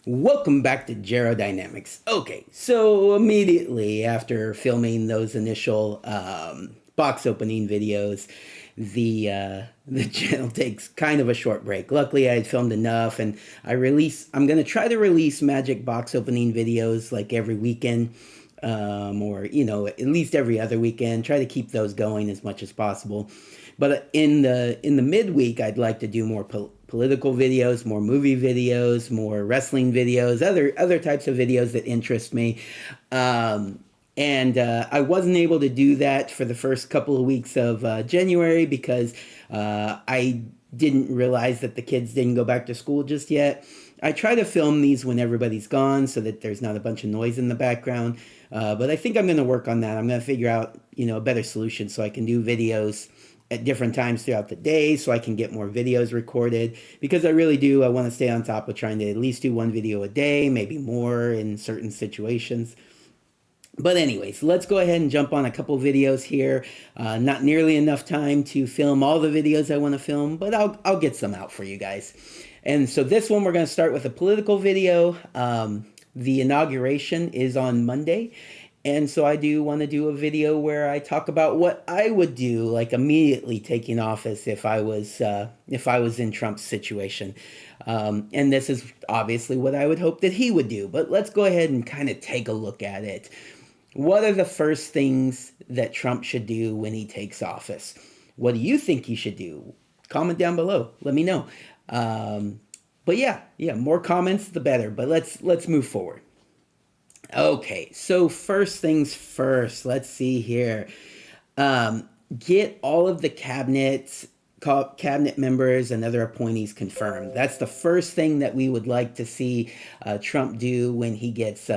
Welcome back to Gerodynamics. Okay, so immediately after filming those initial box opening videos, the channel takes kind of a short break. Luckily, I had filmed enough, and I'm gonna try to release magic box opening videos like every weekend, or at least every other weekend. Try to keep those going as much as possible. But in the midweek, I'd like to do more political videos, more movie videos, more wrestling videos, other types of videos that interest me. And I wasn't able to do that for the first couple of weeks of January because I didn't realize that the kids didn't go back to school just yet. I try to film these when everybody's gone so that there's not a bunch of noise in the background. But I think I'm going to work on that. I'm going to figure out, a better solution so I can do videos at different times throughout the day so I can get more videos recorded because I want to stay on top of trying to at least do one video a day, maybe more in certain situations. But anyways, let's go ahead and jump on a couple videos here. Not nearly enough time to film all the videos I want to film, but I'll get some out for you guys. And so this one, we're going to start with a political video. The inauguration is on Monday. And so I do want to do a video where I talk about what I would do, like immediately taking office if I was in Trump's situation. And this is obviously what I would hope that he would do. But let's go ahead and kind of take a look at it. What are the first things that Trump should do when he takes office? What do you think he should do? Comment down below. Let me know. But yeah, more comments the better. But let's move forward. Okay, so first things first, let's see here. Get all of the cabinet members and other appointees confirmed. That's the first thing that we would like to see Trump do when he gets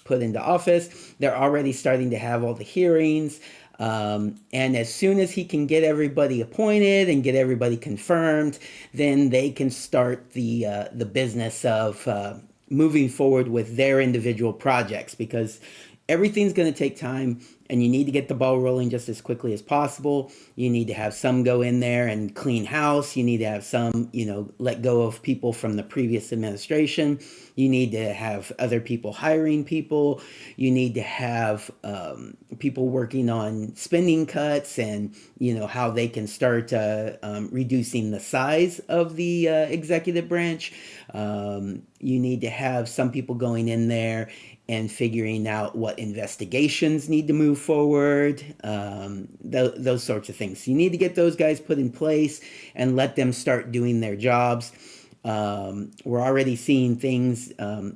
put into office. They're already starting to have all the hearings. And as soon as he can get everybody appointed and get everybody confirmed, then they can start the business of moving forward with their individual projects because everything's going to take time and you need to get the ball rolling just as quickly as possible. You need to have some go in there and clean house. You need to have some, let go of people from the previous administration. You need to have other people hiring people. You need to have people working on spending cuts and, how they can start reducing the size of the executive branch. You need to have some people going in there and figuring out what investigations need to move forward, those sorts of things. So you need to get those guys put in place and let them start doing their jobs. We're already seeing things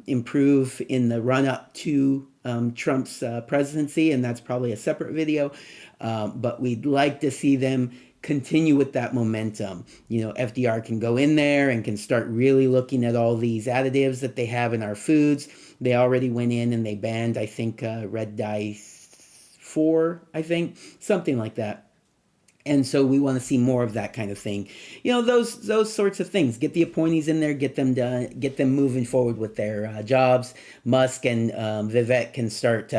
improve in the run-up to Trump's presidency, and that's probably a separate video. But we'd like to see them continue with that momentum. FDR can go in there and can start really looking at all these additives that they have in our foods. They already went in and they banned, I think, red dye 4, I think, something like that. And so we want to see more of that kind of thing. Those sorts of things. Get the appointees in there, get them done, get them moving forward with their jobs. Musk and Vivek can start,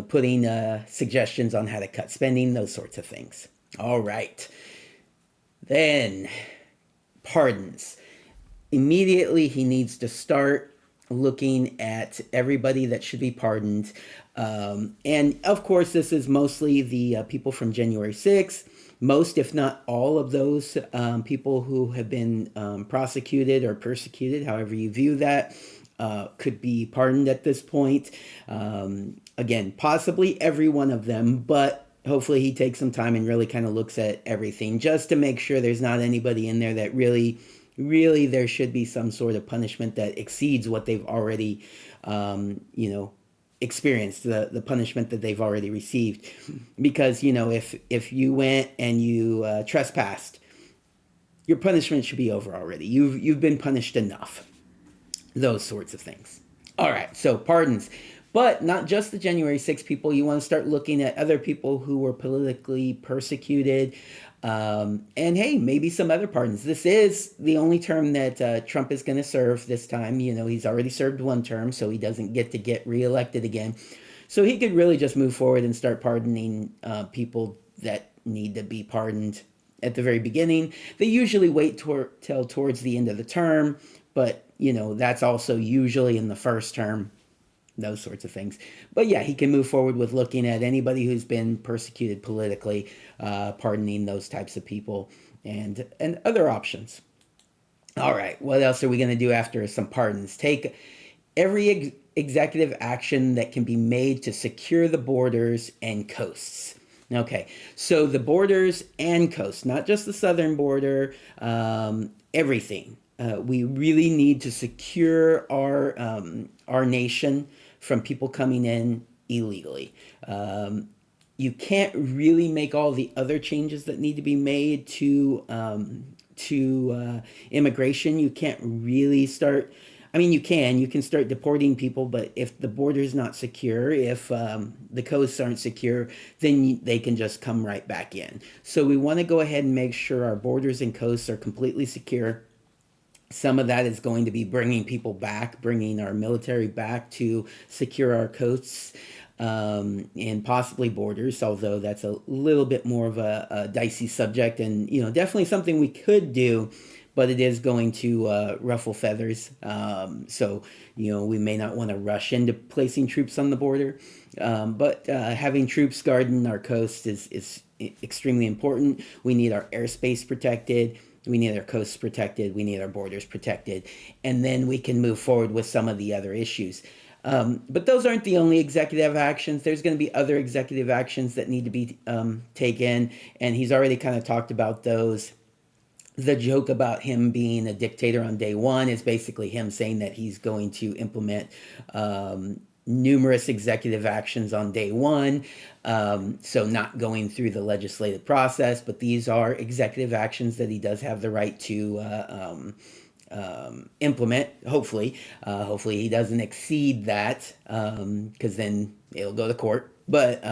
putting suggestions on how to cut spending, those sorts of things. All right. Then, pardons. Immediately, he needs to start looking at everybody that should be pardoned. And of course, this is mostly the people from January 6th. Most, if not all of those people who have been prosecuted or persecuted, however you view that, could be pardoned at this point. Again, possibly every one of them, but hopefully he takes some time and really kind of looks at everything just to make sure there's not anybody in there that really there should be some sort of punishment that exceeds what they've already, experienced, the punishment that they've already received. Because, if you went and you trespassed, your punishment should be over already. You've been punished enough. Those sorts of things. All right, so pardons. But not just the January 6th people. You want to start looking at other people who were politically persecuted. And hey, maybe some other pardons. This is the only term that Trump is going to serve this time. He's already served one term, so he doesn't get reelected again. So he could really just move forward and start pardoning people that need to be pardoned at the very beginning. They usually wait till towards the end of the term, but that's also usually in the first term, those sorts of things. But yeah, he can move forward with looking at anybody who's been persecuted politically, pardoning those types of people, and other options. All right, what else are we going to do after some pardons? Take every executive action that can be made to secure the borders and coasts. Okay, so the borders and coasts, not just the southern border, everything. We really need to secure our nation from people coming in illegally. You can't really make all the other changes that need to be made to immigration. You can't really start. I mean, you can start deporting people, but if the border's not secure, if the coasts aren't secure, then they can just come right back in. So we want to go ahead and make sure our borders and coasts are completely secure. Some of that is going to be bringing people back, bringing our military back to secure our coasts, and possibly borders, although that's a little bit more of a dicey subject, and definitely something we could do, but it is going to ruffle feathers. So we may not want to rush into placing troops on the border, but having troops guarding our coast is extremely important. We need our airspace protected. We need our coasts protected. We need our borders protected. And then we can move forward with some of the other issues. But those aren't the only executive actions. There's going to be other executive actions that need to be taken. And he's already kind of talked about those. The joke about him being a dictator on day one is basically him saying that he's going to implement numerous executive actions on day one. So not going through the legislative process, but these are executive actions that he does have the right to implement. Hopefully he doesn't exceed that, because then it'll go to court. But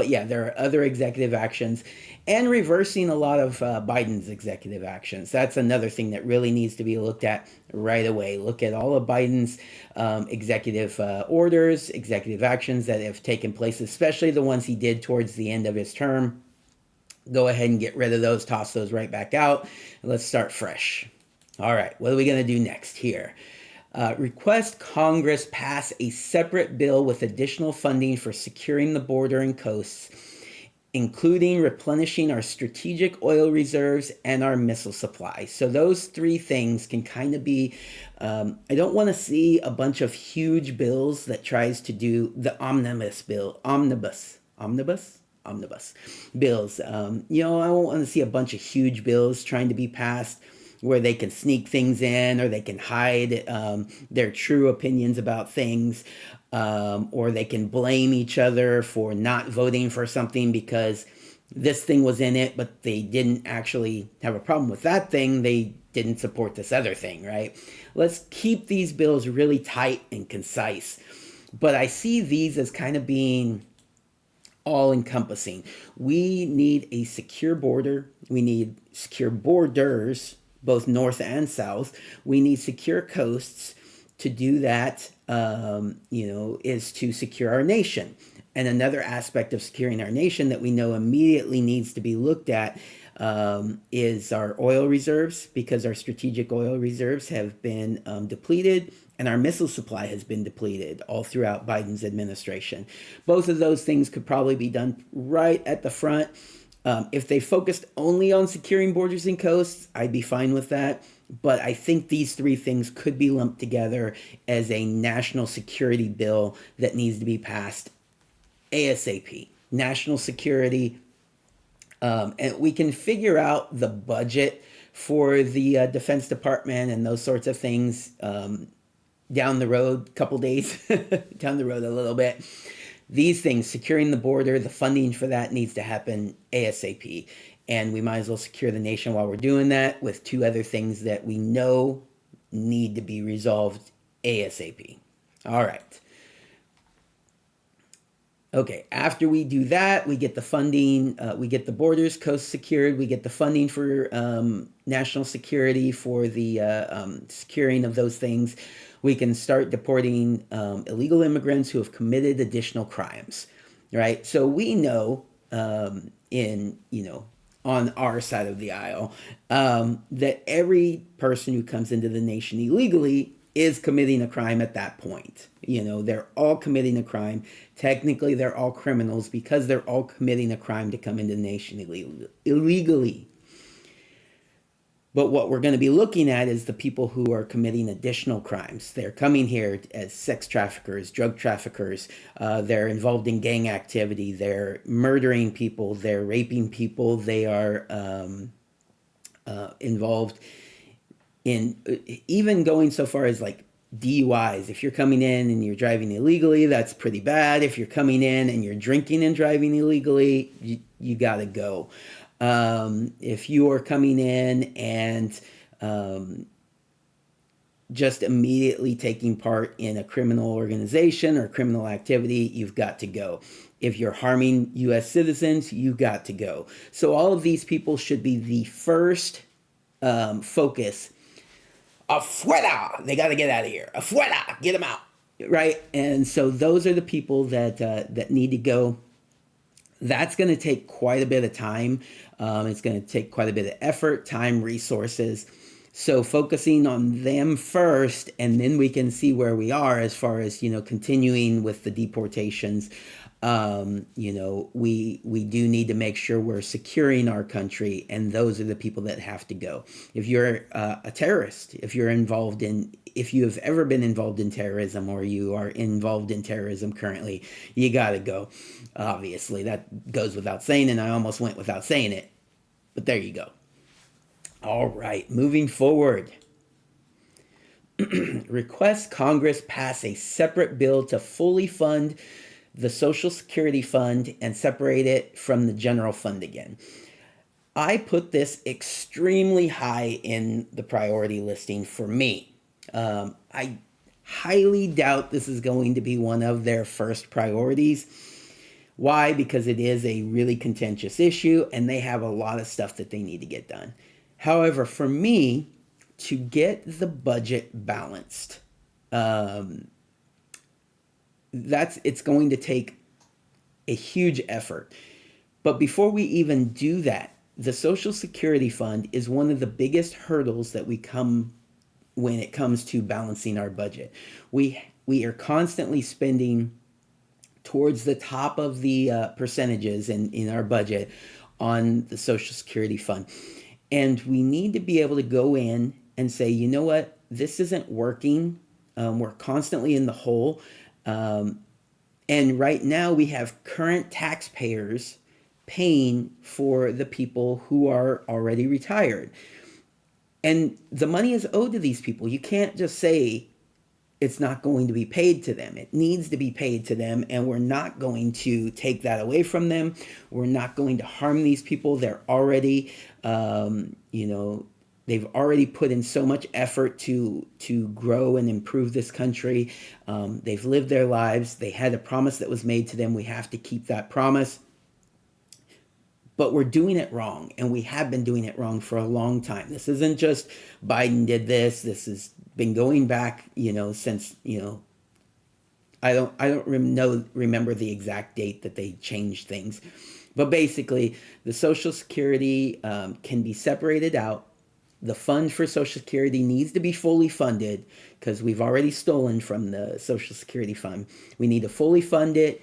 yeah, there are other executive actions, and reversing a lot of Biden's executive actions. That's another thing that really needs to be looked at right away. Look at all of Biden's executive orders, executive actions that have taken place, especially the ones he did towards the end of his term. Go ahead and get rid of those, toss those right back out, and let's start fresh. All right, what are we going to do next here? Request Congress pass a separate bill with additional funding for securing the border and coasts, including replenishing our strategic oil reserves and our missile supply. So those three things can kind of be, I don't want to see a bunch of huge bills that tries to do the omnibus bills. I don't want to see a bunch of huge bills trying to be passed where they can sneak things in, or they can hide their true opinions about things, or they can blame each other for not voting for something because this thing was in it, but they didn't actually have a problem with that thing. They didn't support this other thing, right? Let's keep these bills really tight and concise. But I see these as kind of being all-encompassing. We need a secure border. We need secure borders, both north and south. We need secure coasts. To do that, is to secure our nation. And another aspect of securing our nation that we know immediately needs to be looked at is our oil reserves, because our strategic oil reserves have been depleted, and our missile supply has been depleted all throughout Biden's administration. Both of those things could probably be done right at the front. If they focused only on securing borders and coasts, I'd be fine with that. But I think these three things could be lumped together as a national security bill that needs to be passed ASAP. National security. And we can figure out the budget for the Defense Department and those sorts of things down the road, couple days, down the road a little bit. These things, securing the border, the funding for that needs to happen ASAP. And we might as well secure the nation while we're doing that with two other things that we know need to be resolved ASAP. All right. Okay, after we do that, we get the funding, we get the borders, coast secured, we get the funding for national security, for the securing of those things. We can start deporting illegal immigrants who have committed additional crimes, right? So we know in on our side of the aisle, that every person who comes into the nation illegally is committing a crime at that point. You know, they're all committing a crime. Technically, they're all criminals because they're all committing a crime to come into the nation illegally. But what we're going to be looking at is the people who are committing additional crimes. They're coming here as sex traffickers, drug traffickers. They're involved in gang activity. They're murdering people. They're raping people. They are involved in even going so far as like DUIs. If you're coming in and you're driving illegally, that's pretty bad. If you're coming in and you're drinking and driving illegally, you got to go. If you are coming in and just immediately taking part in a criminal organization or criminal activity, you've got to go. If you're harming U.S. citizens, you got to go. So all of these people should be the first focus. Afuera! They got to get out of here. Afuera! Get them out. Right? And so those are the people that need to go. That's going to take quite a bit of time. It's going to take quite a bit of effort, time, resources. So focusing on them first, and then we can see where we are as far as, you know, continuing with the deportations. You know, we do need to make sure we're securing our country, and those are the people that have to go. If you're a terrorist, if you have ever been involved in terrorism, or you are involved in terrorism currently, you got to go. Obviously, that goes without saying, and I almost went without saying it, but there you go. All right, moving forward. Request Congress pass a separate bill to fully fund the Social Security Fund and separate it from the general fund again. I put this extremely high in the priority listing for me. I highly doubt this is going to be one of their first priorities. Why? Because it is a really contentious issue and they have a lot of stuff that they need to get done. However, for me, to get the budget balanced, it's going to take a huge effort. But before we even do that, the Social Security Fund is one of the biggest hurdles that we come when it comes to balancing our budget. We are constantly spending towards the top of the percentages in our budget on the Social Security Fund. And we need to be able to go in and say, you know what, this isn't working. We're constantly in the hole. And right now we have current taxpayers paying for the people who are already retired. And the money is owed to these people. You can't just say it's not going to be paid to them. It needs to be paid to them, and we're not going to take that away from them. We're not going to harm these people. They're already, they've already put in so much effort to grow and improve this country. They've lived their lives. They had a promise that was made to them. We have to keep that promise. But we're doing it wrong, and we have been doing it wrong for a long time. This isn't just Biden did this. This has been going back, since, I don't remember the exact date that they changed things. But basically, the Social Security can be separated out. The fund for Social Security needs to be fully funded because we've already stolen from the Social Security Fund. We need to fully fund it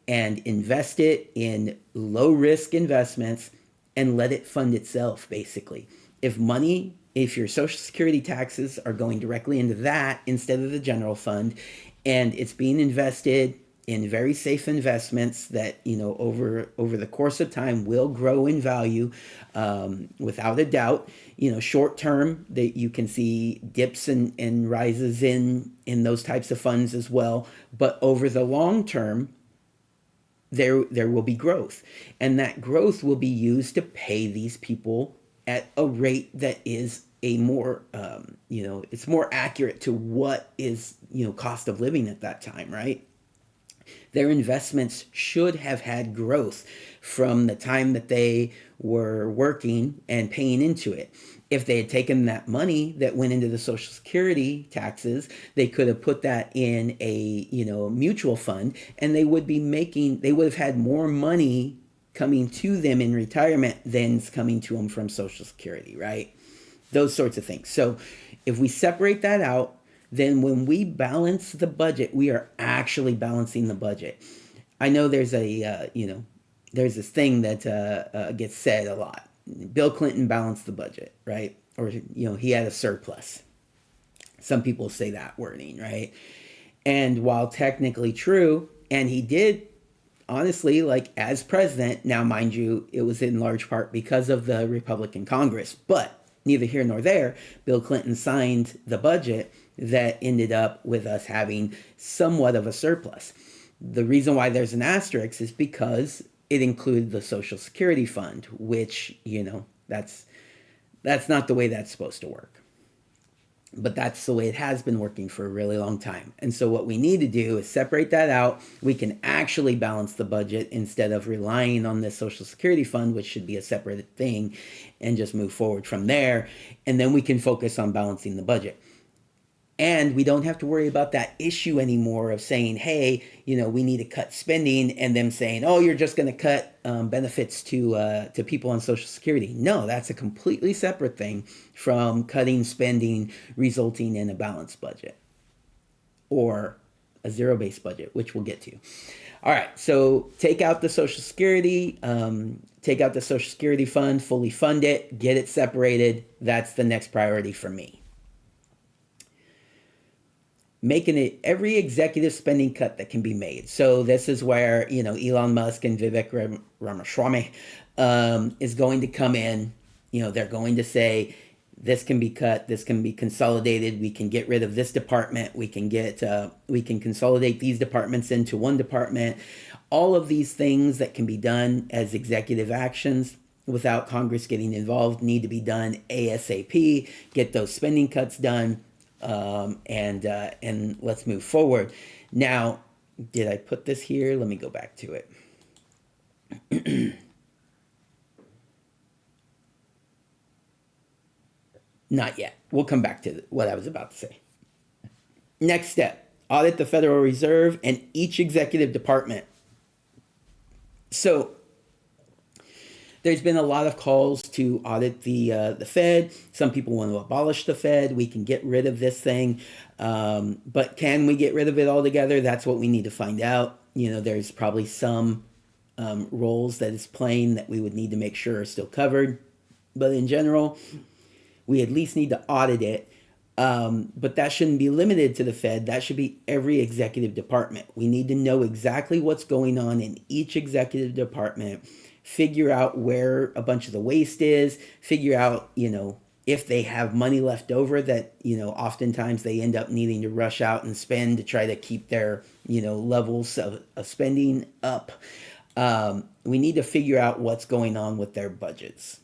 and invest it in low-risk investments and let it fund itself, basically. If your Social Security taxes are going directly into that instead of the general fund, and it's being invested in very safe investments that, over the course of time will grow in value, without a doubt. Short term, that you can see dips and rises in those types of funds as well. But over the long term, there will be growth, and that growth will be used to pay these people at a rate that is a more it's more accurate to what is cost of living at that time, right? Their investments should have had growth from the time that they were working and paying into it. If they had taken that money that went into the Social Security taxes, they could have put that in a mutual fund, and they would have had more money coming to them in retirement than's coming to them from Social Security, right? Those sorts of things. So if we separate that out, then when we balance the budget, we are actually balancing the budget. I know there's there's this thing that gets said a lot. Bill Clinton balanced the budget, right? Or, he had a surplus. Some people say that wording, right? And while technically true, and he did, honestly, like as president, now mind you, it was in large part because of the Republican Congress, but neither here nor there, Bill Clinton signed the budget that ended up with us having somewhat of a surplus. The reason why there's an asterisk is because it included the Social Security fund, which, that's not the way that's supposed to work. But that's the way it has been working for a really long time. And so what we need to do is separate that out. We can actually balance the budget instead of relying on the Social Security fund, which should be a separate thing, and just move forward from there. And then we can focus on balancing the budget. And we don't have to worry about that issue anymore of saying, hey, we need to cut spending, and them saying, oh, you're just going to cut benefits to people on Social Security. No, that's a completely separate thing from cutting spending resulting in a balanced budget or a zero-based budget, which we'll get to. All right, so take out the Social Security, fund, fully fund it, get it separated. That's the next priority for me. Making it every executive spending cut that can be made. So this is where, Elon Musk and Vivek Ramaswamy is going to come in. They're going to say, this can be cut, this can be consolidated, we can get rid of this department, we can consolidate these departments into one department. All of these things that can be done as executive actions without Congress getting involved need to be done ASAP, get those spending cuts done. And let's move forward. Now, did I put this here? Let me go back to it. Not yet. We'll come back to what I was about to say. Next step, audit the Federal Reserve and each executive department. So there's been a lot of calls to audit the Fed. Some people want to abolish the Fed. We can get rid of this thing. But can we get rid of it altogether? That's what we need to find out. There's probably some roles that it's playing that we would need to make sure are still covered. But in general, we at least need to audit it. But that shouldn't be limited to the Fed. That should be every executive department. We need to know exactly what's going on in each executive department, figure out where a bunch of the waste is, figure out, if they have money left over that, oftentimes they end up needing to rush out and spend to try to keep their, levels of spending up. We need to figure out what's going on with their budgets.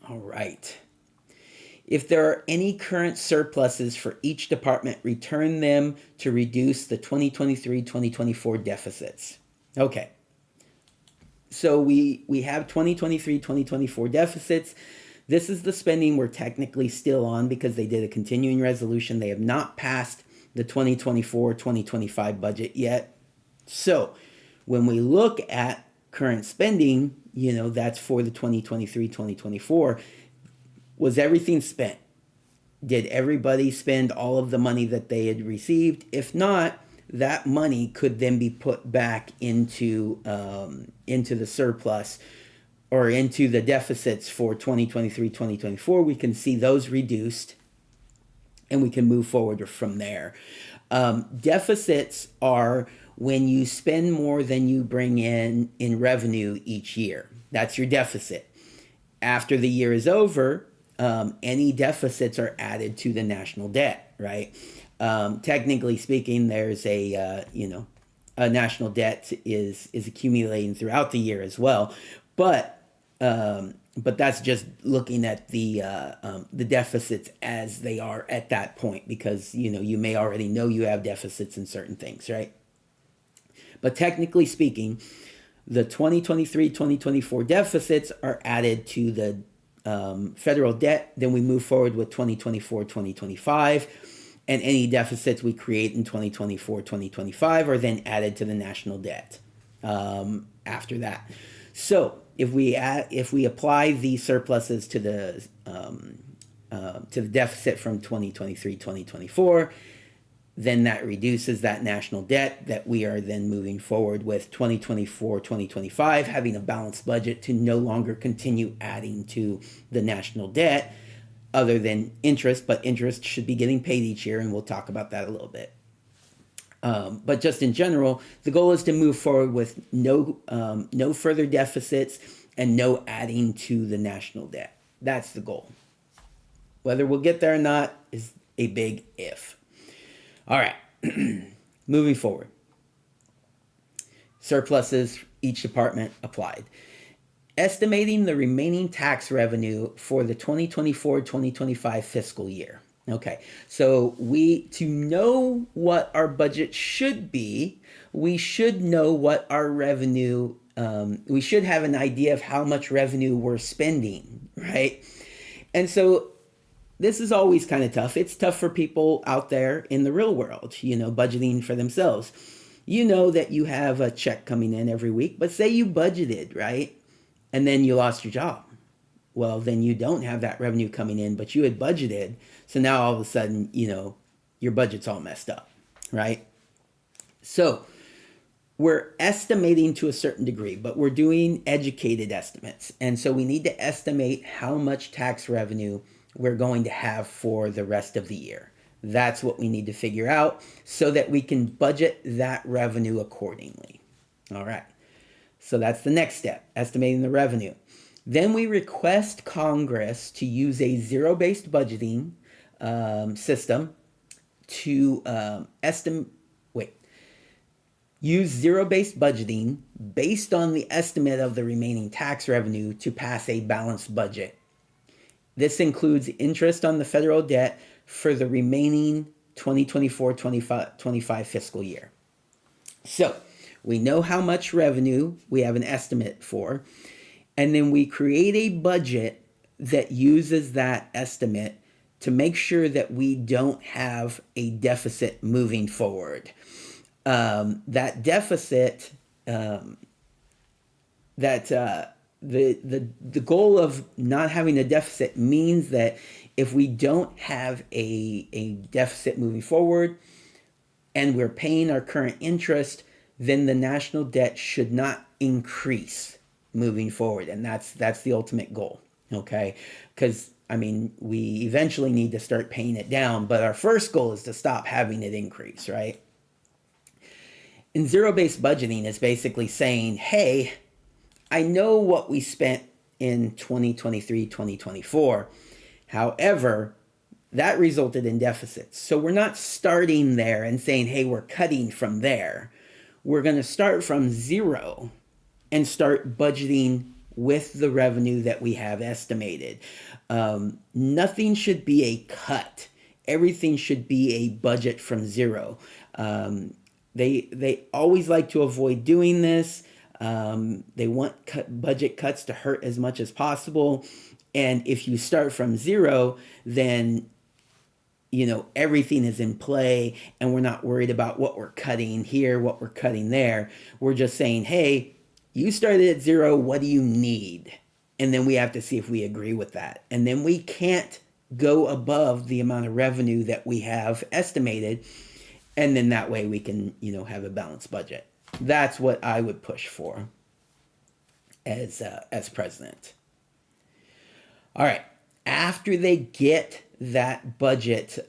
All right. If there are any current surpluses for each department, return them to reduce the 2023-2024 deficits. Okay. So we have 2023-2024 deficits. This is the spending we're technically still on because they did a continuing resolution. They have not passed the 2024-2025 budget yet. So when we look at current spending, that's for the 2023-2024. Was everything spent? Did everybody spend all of the money that they had received? If not, that money could then be put back into the surplus or into the deficits for 2023-2024. We can see those reduced, and we can move forward from there. Deficits are when you spend more than you bring in revenue each year. That's your deficit. After the year is over, any deficits are added to the national debt, right? Technically speaking, there's a national debt is accumulating throughout the year as well, but that's just looking at the deficits as they are at that point, because you may already know you have deficits in certain things, right? But technically speaking, the 2023-2024 deficits are added to the federal debt. Then we move forward with 2024-2025. And any deficits we create in 2024-2025 are then added to the national debt. after that. So if we apply the surpluses to the deficit from 2023-2024, then that reduces that national debt that we are then moving forward with 2024-2025, having a balanced budget to no longer continue adding to the national debt other than interest, but interest should be getting paid each year, and we'll talk about that a little bit. But just in general, the goal is to move forward with no further deficits and no adding to the national debt. That's the goal. Whether we'll get there or not is a big if. All right, moving forward. Surpluses, each department applied. Estimating the remaining tax revenue for the 2024-2025 fiscal year. Okay, so to know what our budget should be, we should know what our revenue, we should have an idea of how much revenue we're spending, right? And so this is always kind of tough. It's tough for people out there in the real world, budgeting for themselves. You know that you have a check coming in every week, but say you budgeted, right? And then you lost your job. Well, then you don't have that revenue coming in, but you had budgeted. So now all of a sudden, your budget's all messed up, right? So we're estimating to a certain degree, but we're doing educated estimates. And so we need to estimate how much tax revenue we're going to have for the rest of the year. That's what we need to figure out so that we can budget that revenue accordingly. All right. So that's the next step, estimating the revenue. Then we request Congress to use a zero-based budgeting system to use zero-based budgeting based on the estimate of the remaining tax revenue to pass a balanced budget. This includes interest on the federal debt for the remaining 2024-25 fiscal year. So we know how much revenue we have an estimate for, and then we create a budget that uses that estimate to make sure that we don't have a deficit moving forward. That deficit, the goal of not having a deficit means that if we don't have a deficit moving forward and we're paying our current interest, then the national debt should not increase moving forward. And that's the ultimate goal, okay? Because, we eventually need to start paying it down, but our first goal is to stop having it increase, right? And zero-based budgeting is basically saying, hey, I know what we spent in 2023-2024. However, that resulted in deficits. So we're not starting there and saying, hey, we're cutting from there. We're going to start from zero and start budgeting with the revenue that we have estimated. Nothing should be a cut. Everything should be a budget from zero. They always like to avoid doing this. They want budget cuts to hurt as much as possible. And if you start from zero, then everything is in play and we're not worried about what we're cutting here, what we're cutting there. We're just saying, hey, you started at zero, what do you need? And then we have to see if we agree with that. And then we can't go above the amount of revenue that we have estimated. And then that way we can, have a balanced budget. That's what I would push for as president. All right. After they get that budget,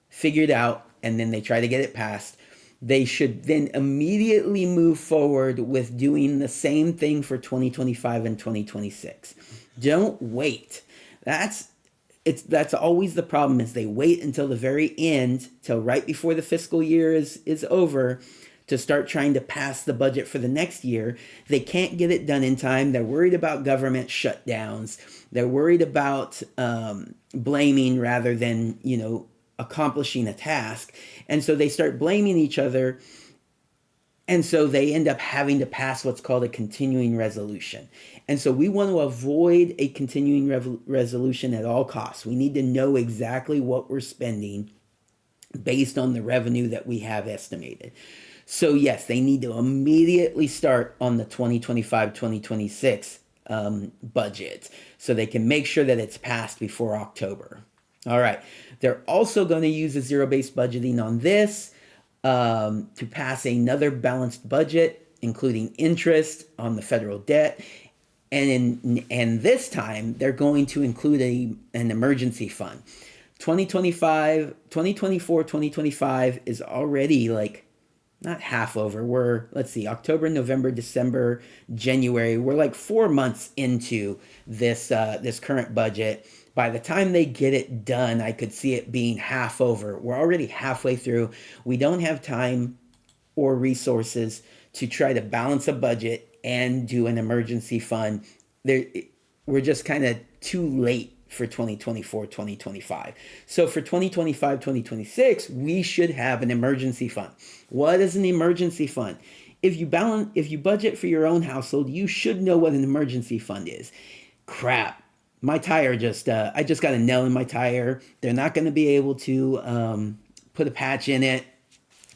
figured out, and then they try to get it passed, they should then immediately move forward with doing the same thing for 2025 and 2026. Don't wait. That's always the problem, is they wait until the very end, till right before the fiscal year is over, to start trying to pass the budget for the next year. They can't get it done in time. They're worried about government shutdowns. They're worried about blaming rather than, accomplishing a task. And so they start blaming each other. And so they end up having to pass what's called a continuing resolution. And so we want to avoid a continuing resolution at all costs. We need to know exactly what we're spending based on the revenue that we have estimated. So yes, they need to immediately start on the 2025-2026 budget so they can make sure that it's passed before October. All right. They're also going to use a zero-based budgeting on this to pass another balanced budget, including interest on the federal debt. And this time, they're going to include an emergency fund. 2025 is already like not half over. We're, let's see, October, November, December, January. We're like 4 months into this current budget. By the time they get it done, I could see it being half over. We're already halfway through. We don't have time or resources to try to balance a budget and do an emergency fund. We're just kind of too late for 2024, 2025. So for 2025, 2026, we should have an emergency fund. What is an emergency fund? If you budget for your own household, you should know what an emergency fund is. Crap. My tire I just got a nail in my tire. They're not going to be able to put a patch in it.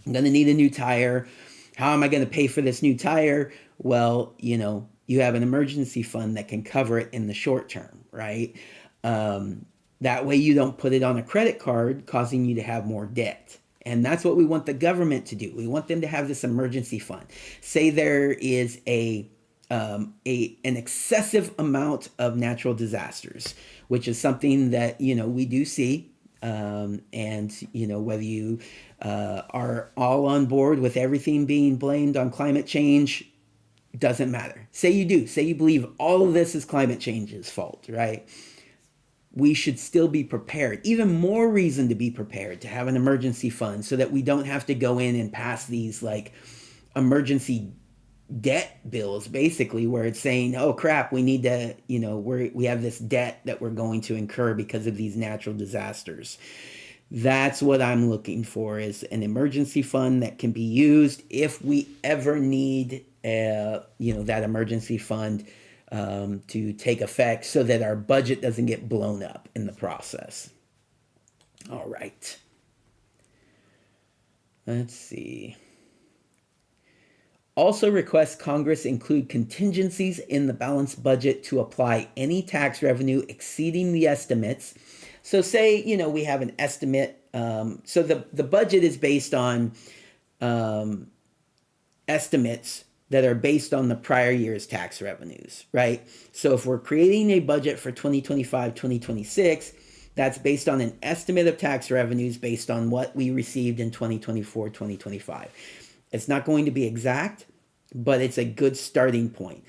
I'm going to need a new tire. How am I going to pay for this new tire? Well, you have an emergency fund that can cover it in the short term, right? That way you don't put it on a credit card, causing you to have more debt. And that's what we want the government to do. We want them to have this emergency fund. Say there is an excessive amount of natural disasters, which is something that we do see. And whether you are all on board with everything being blamed on climate change, doesn't matter. Say you do. Say you believe all of this is climate change's fault, right? We should still be prepared. Even more reason to be prepared, to have an emergency fund so that we don't have to go in and pass these like emergency debt bills, basically, where it's saying, oh crap, we need to, we have this debt that we're going to incur because of these natural disasters. That's what I'm looking for, is an emergency fund that can be used if we ever need, that emergency fund to take effect, so that our budget doesn't get blown up in the process. All right. Let's see. Also requests Congress include contingencies in the balanced budget to apply any tax revenue exceeding the estimates. So say, we have an estimate. So the budget is based on estimates that are based on the prior year's tax revenues, right? So if we're creating a budget for 2025, 2026, that's based on an estimate of tax revenues based on what we received in 2024, 2025. It's not going to be exact, but it's a good starting point.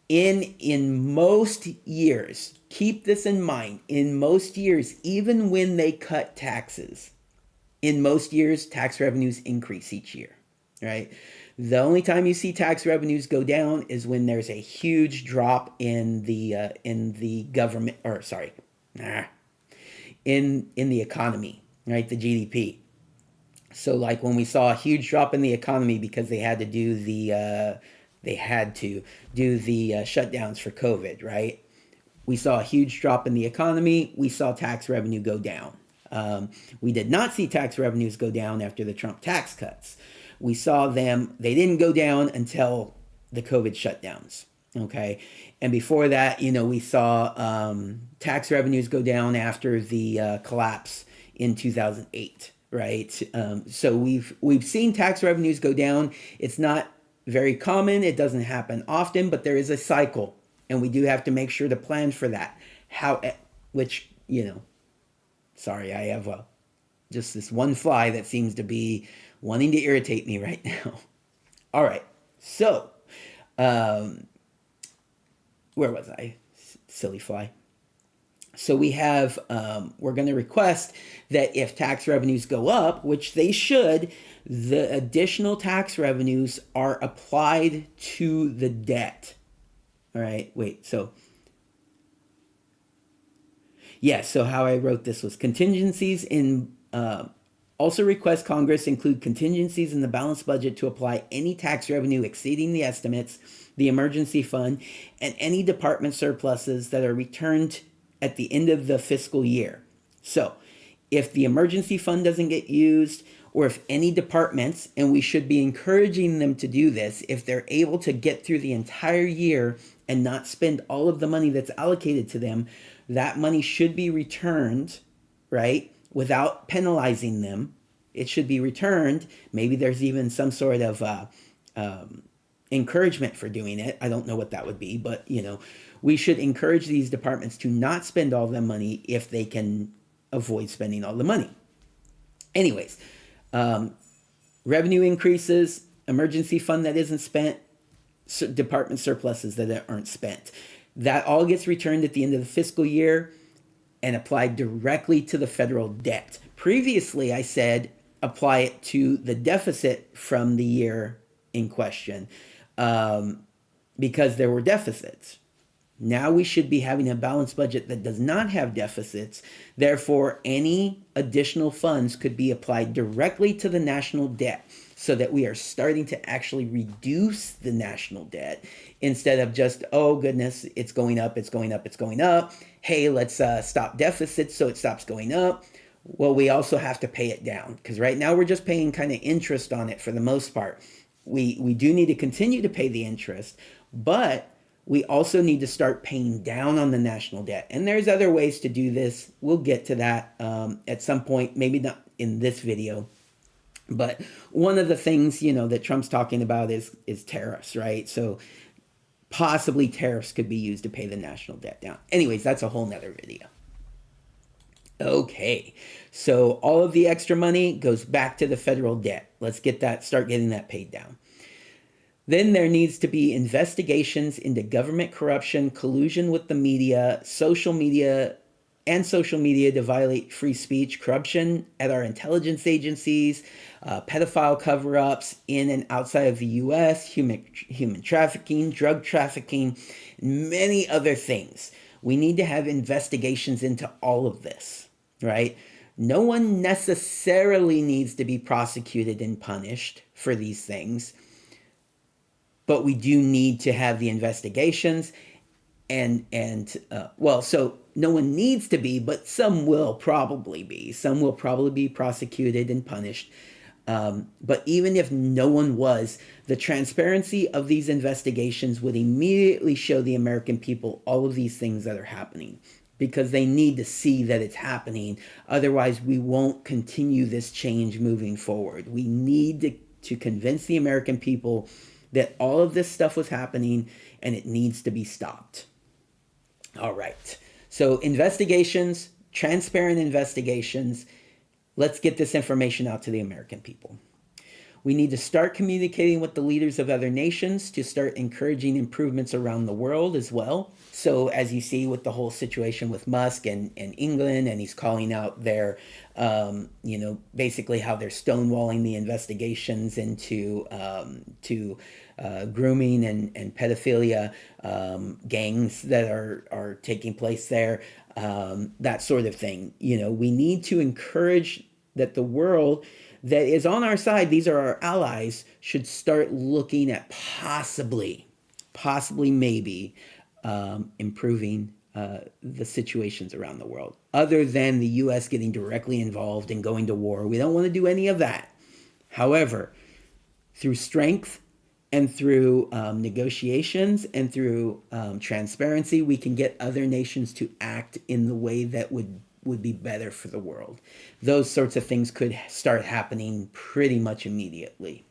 In most years, keep this in mind, in most years, even when they cut taxes, in most years, tax revenues increase each year, right? The only time you see tax revenues go down is when there's a huge drop in the government, in the economy, right? The GDP. So like when we saw a huge drop in the economy because they had to do the shutdowns for COVID, right? We saw a huge drop in the economy. We saw tax revenue go down. We did not see tax revenues go down after the Trump tax cuts. We saw they didn't go down until the COVID shutdowns, okay? And before that, we saw tax revenues go down after the collapse in 2008, right? So we've seen tax revenues go down. It's not very common. It doesn't happen often, but there is a cycle, and we do have to make sure to plan for that. Sorry, I have just this one fly that seems to be wanting to irritate me right now. All right, so where was I? Silly fly. So we have, we're going to request that if tax revenues go up, which they should, the additional tax revenues are applied to the debt. All right, so how I wrote this was contingencies in, also request Congress include contingencies in the balanced budget to apply any tax revenue exceeding the estimates, the emergency fund, and any department surpluses that are returned at the end of the fiscal year. So if the emergency fund doesn't get used, or if any departments, and we should be encouraging them to do this, if they're able to get through the entire year and not spend all of the money that's allocated to them, that money should be returned, right? Without penalizing them. It should be returned. Maybe there's even some sort of encouragement for doing it. I don't know what that would be, but we should encourage these departments to not spend all the money if they can avoid spending all the money. Anyways, revenue increases, emergency fund that isn't spent, department surpluses that aren't spent. That all gets returned at the end of the fiscal year and applied directly to the federal debt. Previously, I said apply it to the deficit from the year in question because there were deficits. Now we should be having a balanced budget that does not have deficits. Therefore, any additional funds could be applied directly to the national debt so that we are starting to actually reduce the national debt instead of just, oh goodness, it's going up, it's going up, it's going up. Hey, let's stop deficits so it stops going up. Well, we also have to pay it down because right now we're just paying kind of interest on it for the most part. We do need to continue to pay the interest, but we also need to start paying down on the national debt. And there's other ways to do this. We'll get to that at some point, maybe not in this video. But one of the things, that Trump's talking about is tariffs, right? So possibly tariffs could be used to pay the national debt down. Anyways, that's a whole nother video. Okay, so all of the extra money goes back to the federal debt. Let's start getting that paid down. Then there needs to be investigations into government corruption, collusion with the media, social media to violate free speech, corruption at our intelligence agencies, pedophile cover-ups in and outside of the U.S., human trafficking, drug trafficking, and many other things. We need to have investigations into all of this, right? No one necessarily needs to be prosecuted and punished for these things, but we do need to have the investigations so no one needs to be, but some will probably be. Some will probably be prosecuted and punished. But even if no one was, the transparency of these investigations would immediately show the American people all of these things that are happening because they need to see that it's happening. Otherwise, we won't continue this change moving forward. We need to convince the American people that all of this stuff was happening and it needs to be stopped. All right. So investigations, transparent investigations. Let's get this information out to the American people. We need to start communicating with the leaders of other nations to start encouraging improvements around the world as well. So as you see with the whole situation with Musk and England, and he's calling out their, basically how they're stonewalling the investigations into grooming and pedophilia gangs that are taking place there, that sort of thing. We need to encourage that the world that is on our side, these are our allies, should start looking at possibly maybe improving the situations around the world. Other than the U.S. getting directly involved and going to war. We don't want to do any of that. However, through strength and through negotiations and through transparency, we can get other nations to act in the way that would be better for the world. Those sorts of things could start happening pretty much immediately.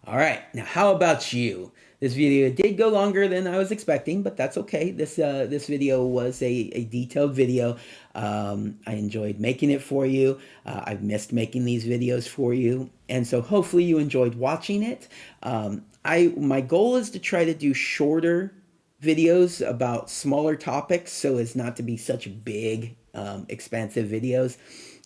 All right, now how about you? This video did go longer than I was expecting, but that's okay. This video was a detailed video. I enjoyed making it for you. I've missed making these videos for you. And so hopefully you enjoyed watching it. My goal is to try to do shorter videos about smaller topics so as not to be such big, expansive videos.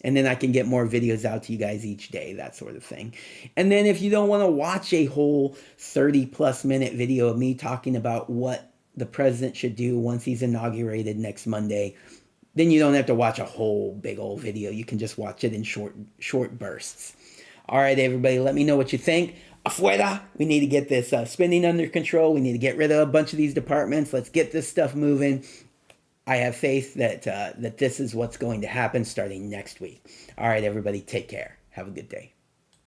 And then I can get more videos out to you guys each day, that sort of thing. And then if you don't want to watch a whole 30+ minute video of me talking about what the president should do once he's inaugurated next Monday, then you don't have to watch a whole big old video. You can just watch it in short bursts. All right, everybody, let me know what you think. Afuera, we need to get this spending under control. We need to get rid of a bunch of these departments. Let's get this stuff moving. I have faith that this is what's going to happen starting next week. All right, everybody, take care. Have a good day.